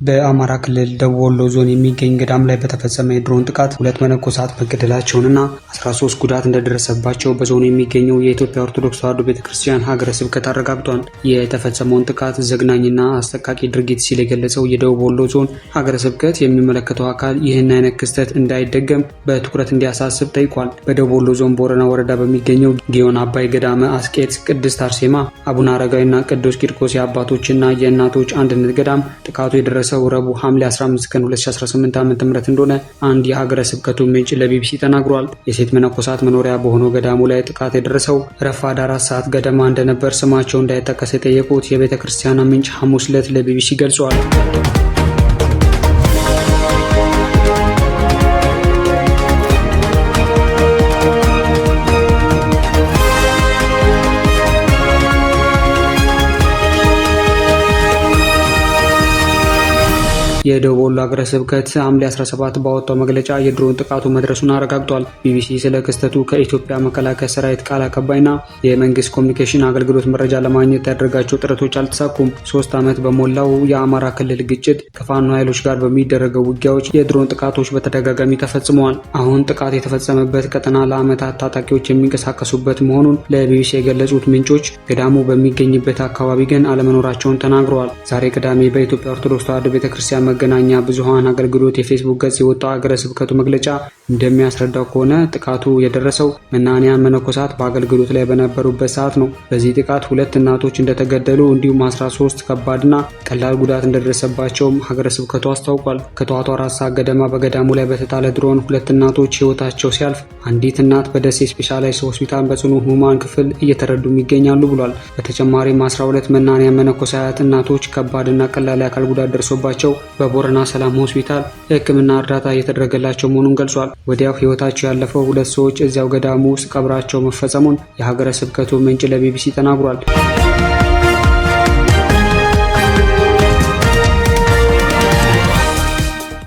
በአማራ ክልል ደቡብ ወሎ ዞን የሚገኝ ገዳም ላይ በተፈጸመ የድሮን ጥቃት 2 መነኮሳት መገደላቸውንና 13 ጉዳት እንደደረሰባቸው በዞኑ የሚገኘው የኢትዮጵያ ኦርቶዶክስ ተዋሕዶ ቤተክርስቲያን ሀገረ ስብከት አረጋግጧል። የተፈጸመውን ጥቃት ዘግናኝና አሰቃቂ ድርጊት ሲል የገለጸው የደቡብ ወሎ ዞን ሀገረ ስብከት የሚመለከተው አካል ይህን አይነት ክስተት እንዳይደገም በትኩረት እንዲያሳስብ ጠይቋል። በደቡብ ወሎ ዞን ቦረና ወረዳ በሚገኘው ጊዮን አባይ ገዳመ አስቄት ቅድስት አርሴማ፣ አቡነ አረጋዊና ቅዱስ ቂርቆስ የአባቶችና የእናቶች አንድነት ገዳም ጥቃቱ የደረሰው ረቡዕ ሐምሌ 15 ቀን 2018 ዓ.ም እንደሆነ አንድ የሀገረ ስብከቱ ምንጭ ለቢቢሲ ተናግሯል። የሴት መነኮሳት መኖሪያ በሆነው ገዳሙ ላይ ጥቃት የደረሰው ረፋድ 4 ሰዓት ገደማ እንደነበር ስማቸው እንዳይጠቀስ የጠየቁት የቤተ ክርስቲያኗ ምንጭ ሐሙስ ዕለት ለቢቢሲ ገልጸዋል። የደቡብ ወሎ ሀገረ ስብከት ሐምሌ 17 ባወጣው መግለጫ የድሮን ጥቃቱ መድረሱን አረጋግጧል። ቢቢሲ ስለ ክስተቱ ከኢትዮጵያ መከላከያ ሰራዊት ቃል አቀባይና የመንግስት ኮሚኒኬሽን አገልግሎት መረጃ ለማግኘት ያደረጋቸው ጥረቶች አልተሳኩም። 3 ዓመት በሞላው የአማራ ክልል ግጭት ከፋኖ ኃይሎች ጋር በሚደረገው ውጊያዎች የድሮን ጥቃቶች በተደጋጋሚ ተፈጽመዋል። አሁን ጥቃት የተፈጸመበት ቀጠና ለዓመታት ታጣቂዎች የሚንቀሳቀሱበት መሆኑን ለቢቢሲ የገለጹት ምንጮች ገዳሙ በሚገኝበት አካባቢ ግን አለመኖራቸውን ተናግረዋል። ዛሬ ቅዳሜ በኢትዮጵያ ኦርቶዶክስ ተዋሕዶ ቤተክርስቲያን መገናኛ ብዙሃን አገልግሎት የፌስቡክ ገጽ የወጣው ሀገረ ስብከቱ መግለጫ እንደሚያስረዳው ከሆነ ጥቃቱ የደረሰው መናንያን መነኮሳት በአገልግሎት ላይ በነበሩበት ሰዓት ነው። በዚህ ጥቃት 2 እናቶች እንደተገደሉ እንዲሁም 13 ከባድና ቀላል ጉዳት እንደደረሰባቸውም ሀገረ ስብከቱ አስታውቋል። ከጠዋቱ 4 ሰዓት ገደማ በገዳሙ ላይ በተጣለ ድሮን 2 እናቶች ሕይወታቸው ሲያልፍ አንዲት እናት በደሴ ስፔሻላይዝድ ሆስፒታል በጽኑ ሕሙማን ክፍል እየተረዱ ይገኛሉ ብሏል። በተጨማሪም 12 መናንያን መነኮሳት እናቶች ከባድና ቀላል የአካል ጉዳት ደርሶባቸው በቦረና ሰላም ሆስፒታል የሕክምና እርዳታ እየተደረገላቸው መሆኑን ገልጿል። ወዲያው ሕይወታቸው ያለፈው 2 ሰዎች እዚያው ገዳሙ ውስጥ ቀብራቸው መፈጸሙን የሀገረ ስብከቱ ምንጭ ለቢቢሲ ተናግሯል።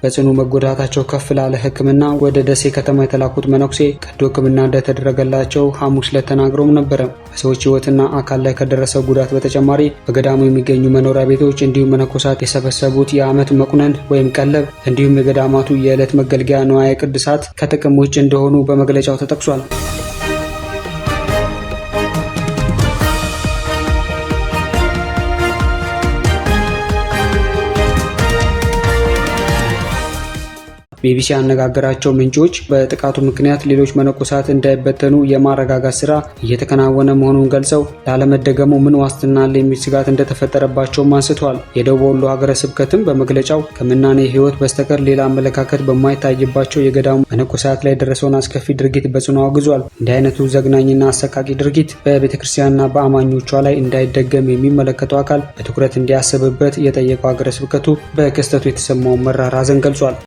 በጽኑ መጎዳታቸው ከፍ ላለ ሕክምና ወደ ደሴ ከተማ የተላኩት መነኩሴ ቀዶ ሕክምና እንደተደረገላቸው ሐሙስ ዕለት ተናግረውም ነበረ። በሰዎች ሕይወትና አካል ላይ ከደረሰው ጉዳት በተጨማሪ በገዳሙ የሚገኙ መኖሪያ ቤቶች እንዲሁም መነኮሳት የሰበሰቡት የዓመት መቁነን ወይም ቀለብ እንዲሁም የገዳማቱ የዕለት መገልገያ ንዋየ ቅድሳት ከጥቅም ውጭ እንደሆኑ በመግለጫው ተጠቅሷል። ቢቢሲ ያነጋገራቸው ምንጮች በጥቃቱ ምክንያት ሌሎች መነኮሳት እንዳይበተኑ የማረጋጋት ስራ እየተከናወነ መሆኑን ገልጸው ላለመደገሙ ምን ዋስትና አለ የሚል ስጋት እንደተፈጠረባቸውም አንስተዋል። የደቡብ ወሎ ሀገረ ስብከትም በመግለጫው ከምናኔ ሕይወት በስተቀር ሌላ አመለካከት በማይታይባቸው የገዳሙ መነኮሳት ላይ የደረሰውን አስከፊ ድርጊት በጽኑ አውግዟል። እንዲህ አይነቱ ዘግናኝና አሰቃቂ ድርጊት በቤተክርስቲያንና በአማኞቿ ላይ እንዳይደገም የሚመለከተው አካል በትኩረት እንዲያስብበት የጠየቀው ሀገረ ስብከቱ በክስተቱ የተሰማውን መራር ሐዘን ገልጿል።